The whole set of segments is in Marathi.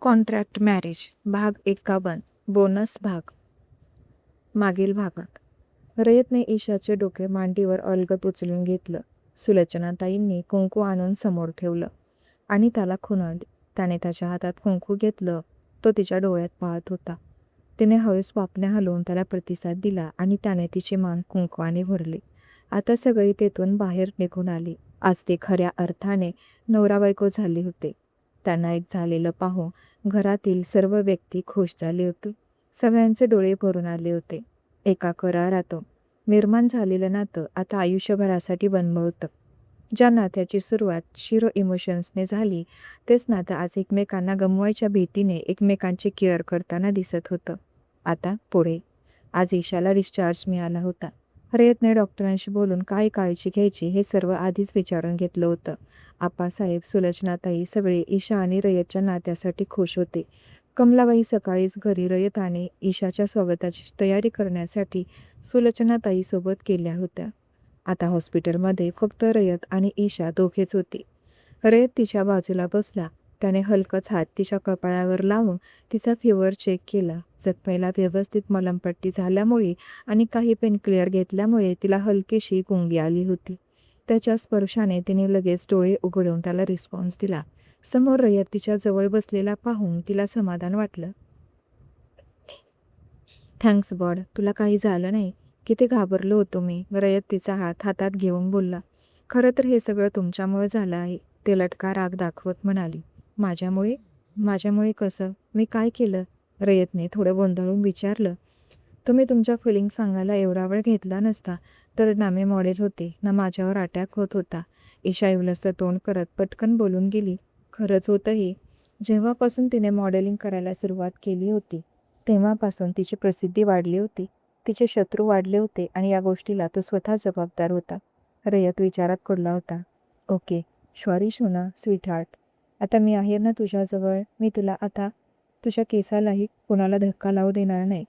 कॉन्ट्रॅक्ट मॅरेज भाग 51 बोनस भाग. मागील भागात रयतने ईशाचे डोके मांडीवर अलगद उचलून घेतलं. सुलोचनाताईंनी कुंकू आणून समोर ठेवलं आणि त्याला खुणावले. त्याने त्याच्या हातात कुंकू घेतलं. तो तिच्या डोळ्यात पाहत होता. तिने हळूच पापण्या हलवून त्याला प्रतिसाद दिला आणि त्याने तिची मान कुंकवाने भरली. आता सगळी तेथून बाहेर निघून आली. आज ते खऱ्या अर्थाने नवरा बायको झाले होते. त्यांना एक झालेलं पाहून घरातील सर्व व्यक्ती खुश झाले होते. सगळ्यांचे डोळे भरून आले होते. एका करारातून निर्माण झालेलं नातं आता आयुष्यभरासाठी बनलं होतं. ज्या नात्याची सुरुवात शिरो इमोशन्सने झाली, तेच नातं आज एकमेकांना गमवायच्या भीतीने एकमेकांची केअर करताना दिसत होतं. आता पुढे आज ईशाला डिस्चार्ज मिळाला होता. रयतने डॉक्टरांशी बोलून काय काळजी घ्यायची हे सर्व आधीच विचारून घेतलं होतं. आप्पासाहेब, सुलोचनाताई सगळे ईशा आणि रयतच्या नात्यासाठी खुश होते. कमलाबाई सकाळीच घरी रयत आणि ईशाच्या स्वागताची तयारी करण्यासाठी सुलोचनाताईसोबत गेल्या होत्या. आता हॉस्पिटलमध्ये फक्त रयत आणि ईशा दोघेच होते. रयत तिच्या बाजूला बसला. त्याने हलकाच हात तिच्या कपाळावर लावून तिचा फिवर चेक केला. जखमेला व्यवस्थित मलमपट्टी झाल्यामुळे आणि काही पेन क्लिअर घेतल्यामुळे तिला हलकीशी गुंगी आली होती. त्याच्या स्पर्शाने तिने लगेच डोळे उघडून त्याला रिस्पॉन्स दिला. समोर रयत तिच्या जवळ बसलेला पाहून तिला समाधान वाटलं. थँक्स गॉड, तुला काही झालं नाही. किती घाबरलो होतो मी. रयत तिचा हात हातात घेऊन बोलला. खरं तर हे सगळं तुमच्यामुळे झालं आहे, ते लटका राग दाखवत म्हणाली. माझ्यामुळे? माझ्यामुळे कसं? मी काय केलं? रयतने थोडं गोंधळून विचारलं. तुम्ही तुमच्या फिलिंग सांगायला एवढा वेळ घेतला नसता तर ना मी मॉडेल होते, ना माझ्यावर अटॅक होत होता. ईशा इवलसं तोंड करत पटकन बोलून गेली. खरंच होतं हे. जेव्हापासून तिने मॉडेलिंग करायला सुरुवात केली होती, तेव्हापासून तिची प्रसिद्धी वाढली होती. तिचे शत्रू वाढले होते आणि या गोष्टीला तो स्वतः जबाबदार होता. रयत विचारात पडला होता. ओके, सॉरी शोना, स्वीटहार्ट. आता मी आहे ना तुझ्याजवळ. मी तुला आता तुझ्या केसालाही कोणाला धक्का लावू देणार नाही.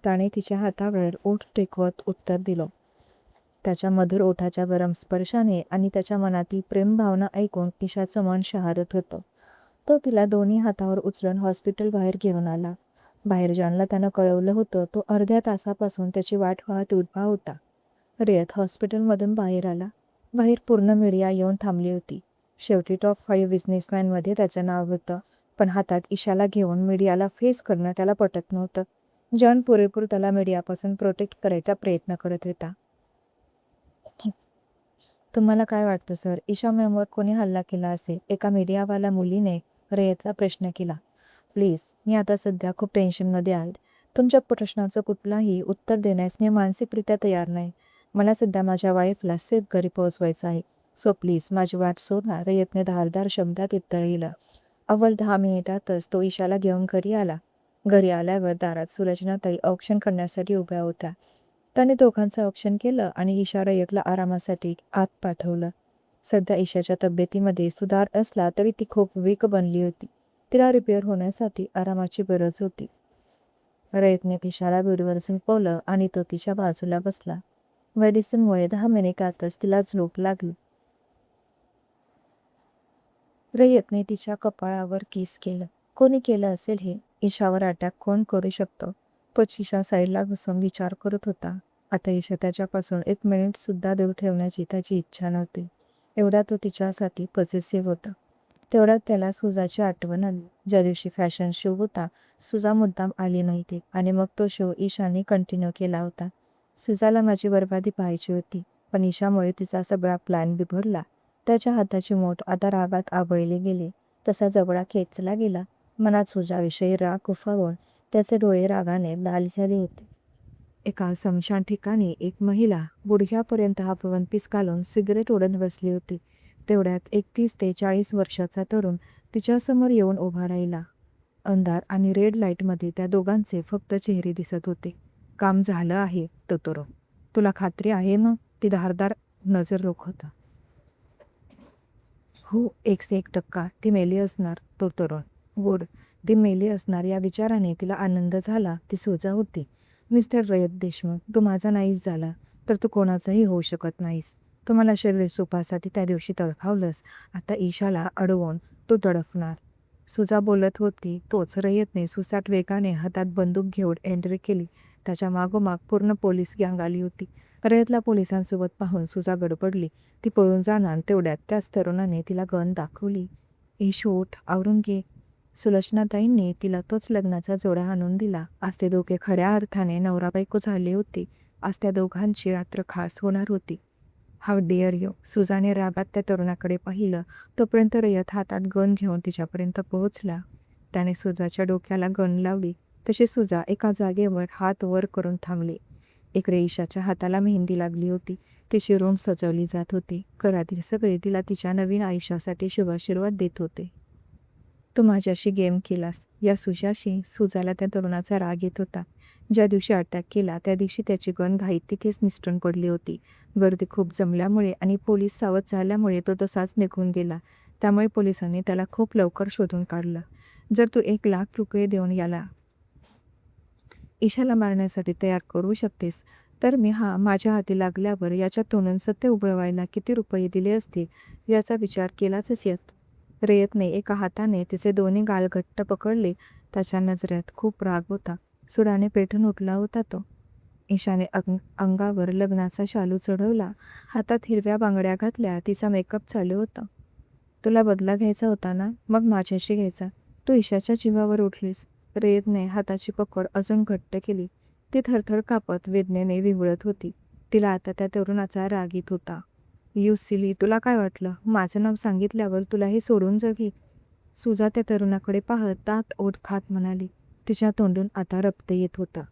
त्याने तिच्या हातावर ओठ टेकवत उत्तर दिलं. त्याच्या मधुर ओठाच्या गरम स्पर्शाने आणि त्याच्या मनातील प्रेमभावना ऐकून ईशाचं मन शहारत होतं. तो तिला दोन्ही हातावर उचलून हॉस्पिटल बाहेर घेऊन आला. बाहेर जॉनला त्यानं कळवलं होतं. तो अर्ध्या तासापासून त्याची वाट पाहत उभा होता. रयत हॉस्पिटलमधून बाहेर आला. बाहेर पूर्ण मीडिया येऊन थांबली होती. शेवटी टॉप 5 बिझनेसमॅनमध्ये त्याचं नाव होतं. पण हातात ईशाला घेऊन मीडियाला फेस करणं त्याला पटत नव्हतं. जॉन पुरेपूर त्याला मीडियापासून प्रोटेक्ट करायचा प्रयत्न करत होता. तुम्हाला काय वाटतं सर, ईशा मॅमवर कोणी हल्ला केला असेल? एका मीडियावाला मुलीने रयतला प्रश्न केला. प्लीज, मी आता सध्या खूप टेन्शनमध्ये आहे. तुमच्या प्रश्नाचं कुठलाही उत्तर देण्यास मी मानसिकरित्या तयार नाही. मला सध्या माझ्या वाईफला सेफ घरी पोहोचवायचं आहे. सो प्लीज माझी वाट सोडा, रयतने धारदार शब्दात उत्तर दिलं. अव्वल 10 मिनिटातच तो ईशाला घेऊन घरी आला. घरी आल्यावर दारात सुलोचनाताई औक्षण करण्यासाठी उभ्या होत्या. त्याने दोघांचं औक्षण केलं आणि ईशा रयतला आरामासाठी आत पाठवलं. सध्या ईशाच्या तब्येतीमध्ये सुधार असला तरी ती खूप वीक बनली होती. तिला रिपेअर होण्यासाठी आरामाची गरज होती. रयतने ईशाला बेडवर झोपवलं आणि तो तिच्या बाजूला बसला. मेडिसिनमुळे 10 मिनिटातच तिला झोप लागली. रयतने तिच्या कपाळावर किस केलं. कोणी केलं असेल हे? ईशावर अटॅक कोण करू शकतो? तो ईशा साईडला बसून विचार करत होता. आता ईशा त्याच्यापासून 1 मिनिटसुद्धा दूर ठेवण्याची त्याची इच्छा नव्हती. एवढा तो तिच्यासाठी पॉझिटिव्ह होता. तेवढ्यात त्याला सुजाची आठवण आली. ज्या दिवशी फॅशन शो होता, सुजा मुद्दाम आली नव्हती आणि मग तो शो ईशाने कंटिन्यू केला होता. सुजाला माझी बरबादी पाहायची होती, पण ईशामुळे तिचा सगळा प्लॅन बिघडला. त्याच्या हाताची मोठ आता रागात आवळली गेली. तसा जबडा खेचला गेला. मनात सुजाविषयी राग उफाळून त्याचे डोळे रागाने लाल झाले होते. एका समशान ठिकाणी एक महिला गुडघ्यापर्यंत हाफ वन पीस घालून सिगरेट ओढत बसली होती. तेवढ्यात 31 ते 40 वर्षाचा तरुण तिच्यासमोर येऊन उभा राहिला. अंधार आणि रेड लाईटमध्ये त्या दोघांचे फक्त चेहरे दिसत होते. काम झालं आहे, तो तरुण. तुला खात्री आहे ना? ती धारदार नजर रोखत. हो, 101% ती मेली असणार, तो तरुण. गुड, ती मेली असणार या विचाराने तिला आनंद झाला. ती सुजा होती. मिस्टर रयत देशमुख, तू माझा नाहीस झाला तर तू कोणाचाही होऊ शकत नाहीस. तू मला शरीर सुखासाठी त्या दिवशी तडफावलंस. आता ईशाला अडवून तू तडफणार. सुजा बोलत होती तोच रयतने सुसाट वेगाने हातात बंदूक घेऊन एंट्री केली. त्याच्या मागोमाग पूर्ण पोलीस गँग आली होती. रयतला पोलिसांसोबत पाहून सुजा गडबडली. ती पळून जाणार तेवढ्यात त्याच तरुणाने तिला गन दाखवली. ईशू उठ, आवरून घे. सुलोचनाताईंनी तिला तोच लग्नाचा जोडा आणून दिला. आज ते दोघे खऱ्या अर्थाने नवरा बायको झाले होते. आज त्या दोघांची रात्र खास होणार होती. How dare you. सुजाने रागात त्या तरुणाकडे पाहिलं. तोपर्यंत रयत हातात गन घेऊन तिच्यापर्यंत पोहोचला. त्याने सुजाच्या डोक्याला गन लावली. तशी सुजा एका जागेवर हात वर करून थांबली. इकडे ईशाच्या हाताला मेहंदी लागली होती. तिची रूम सजवली जात होती. घरातील सगळे तिला तिच्या नवीन आयुष्यासाठी शुभाशीर्वाद देत होते. तू माझ्याशी गेम केलास, या सुजाशी सुजाला त्या तरुणाचा राग येत होता. ज्या दिवशी अटॅक केला त्या दिवशी त्याची गन घाईत तिथेच निसटून पडली होती. गर्दी खूप जमल्यामुळे आणि पोलीस सावध झाल्यामुळे तो तसाच निघून गेला. त्यामुळे पोलिसांनी त्याला खूप लवकर शोधून काढलं. जर तू 1,00,000 रुपये देऊन याला ईशाला मारण्यासाठी तयार करू शकतेस तर मी माझ्या हाती लागल्यावर याच्या तोंडून सत्य उघडवायला किती रुपये दिले असते याचा विचार केलाच येत. रयतने एका हाताने तिचे दोन्ही गाल घट्ट पकडले. त्याच्या नजरेत खूप राग होता. सुडाने पेटून उठला होता तो. ईशाने अंगावर लग्नाचा शालू चढवला. हातात हिरव्या बांगड्या घातल्या. तिचा मेकअप चालू होता. तुला बदला घ्यायचा होता ना, मग माझ्याशी घ्यायचा. तू ईशाच्या जीवावर उठलीस. रयतने हाताची पकड अजून घट्ट केली. ती थरथर कापत वेदनेने विव्हळत होती. तिला आता त्या तरुणाचा राग येत होता. यू सिली, तुला काय वाटलं? माझं नाव सांगितल्यावर तुला हे सोडून जगी. सुजा त्या तरुणाकडे पाहत दात ओठ खात म्हणाली. तिच्या तोंडून आता रक्त येत होतं.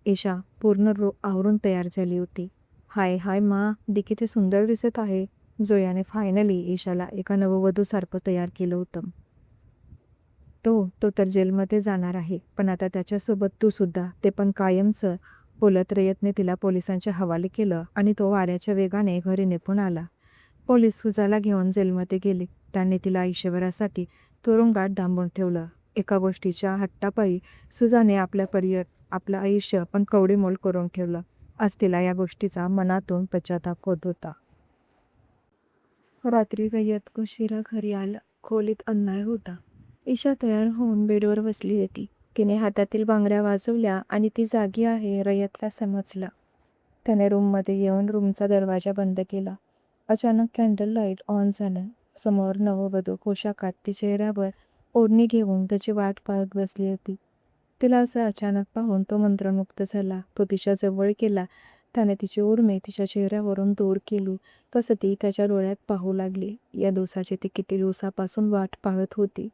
ईशा पूर्ण आवरून तयार झाली होती. हाय हाय मा, दी किती सुंदर दिसत आहे. जोयाने फायनली ईशाला एका नववधूसारखं तयार केलं होतं. तो तर जेलमध्ये जाणार आहे, पण आता त्याच्यासोबत तू सुद्धा, ते पण कायमचं. बोलत रयतने तिला पोलिसांच्या हवाले केलं आणि तो वाऱ्याच्या वेगाने घरी निघून आला. पोलीस सुजाला घेऊन जेलमध्ये गेले. त्यांनी तिला आयुष्यभरासाठी तुरुंगात डांबून ठेवलं. एका गोष्टीच्या हट्टापायी सुजाने आपलं आयुष्य पण कवडीमोल करून ठेवलं. आज तिला या गोष्टीचा मनातून पश्चाताप होत होता. रात्री रयत उशिरा घरी आला. खोलीत अन्धार होता. ईशा तयार होऊन बेडवर बसली होती. तिने हातातील बांगड्या वाजवल्या आणि ती जागी आहे रयतला समजलं. त्याने रूममध्ये येऊन रूमचा दरवाजा बंद केला. अचानक कॅन्डल लाईट ऑन झालं. समोर नववधू पोशाखात ती चेहऱ्यावर ओढणी घेऊन त्याची वाट पाहत बसली होती. तिला असं अचानक पाहून तो मंत्रमुग्ध झाला. तो तिच्या जवळ गेला. त्याने तिची उर्मी तिच्या चेहऱ्यावरून दूर केली. तसं ती त्याच्या डोळ्यात पाहू लागली. या दिवसाची ती किती दिवसापासून वाट पाहत होती.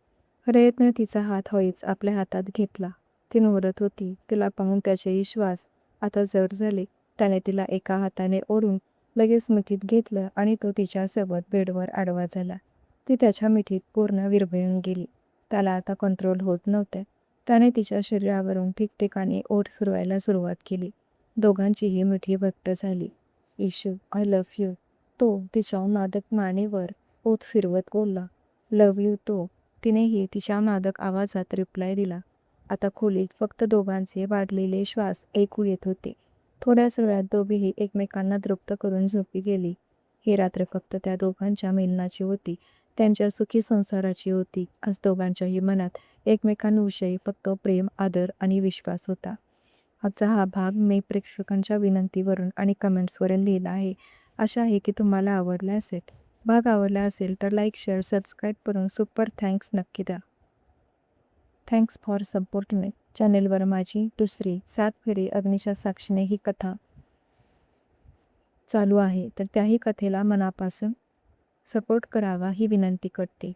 रयतने तिचा हात हळूच आपल्या हातात घेतला. ती निवडत होती. तिला पाहून त्याचे श्वास आता जड झाले. त्याने तिला एका हाताने ओढून लगेच मिठीत घेतलं आणि तो तिच्यासोबत बेडवर आडवा झाला. ती त्याच्या मिठीत पूर्ण विरघळून गेली. त्याला आता कंट्रोल होत नव्हते. त्याने तिच्या शरीरावरून ठिकठिकाणी ओठ फिरवायला सुरुवात केली. दोघांचीही मिठी घट्ट झाली. Ishu, I love you. तो तिच्या मादक मानेवर ओठ फिरवत बोलला. Love you too. तिनेही तिच्या मादक आवाजात रिप्लाय दिला. आता खोलीत फक्त दोघांचे वाढलेले श्वास ऐकू येत होते. थोड्याच वेळात दोघेही एकमेकांना तृप्त करून झोपी गेली. ही रात्र फक्त त्या दोघांच्या मिलनाची होती. त्यांच्या सुखी संसाराची होती. आज दोघांच्याही मनात एकमेकांविषयी फक्त प्रेम, आदर आणि विश्वास होता. आजचा हा भाग मी प्रेक्षकांच्या विनंतीवरून आणि कमेंट्सवरून लिहिला आहे. आशा आहे की तुम्हाला आवडला असेल. भाग आवडला असेल तर लाईक, शेअर, सबस्क्राईब करून सुपर थँक्स नक्की द्या. Thanks for support me. चॅनेलवर माझी दुसरी 7 फेरी अग्नीच्या साक्षीने ही कथा चालू आहे, तर त्याही कथेला मनापासून सपोर्ट करावा ही विनंती करते.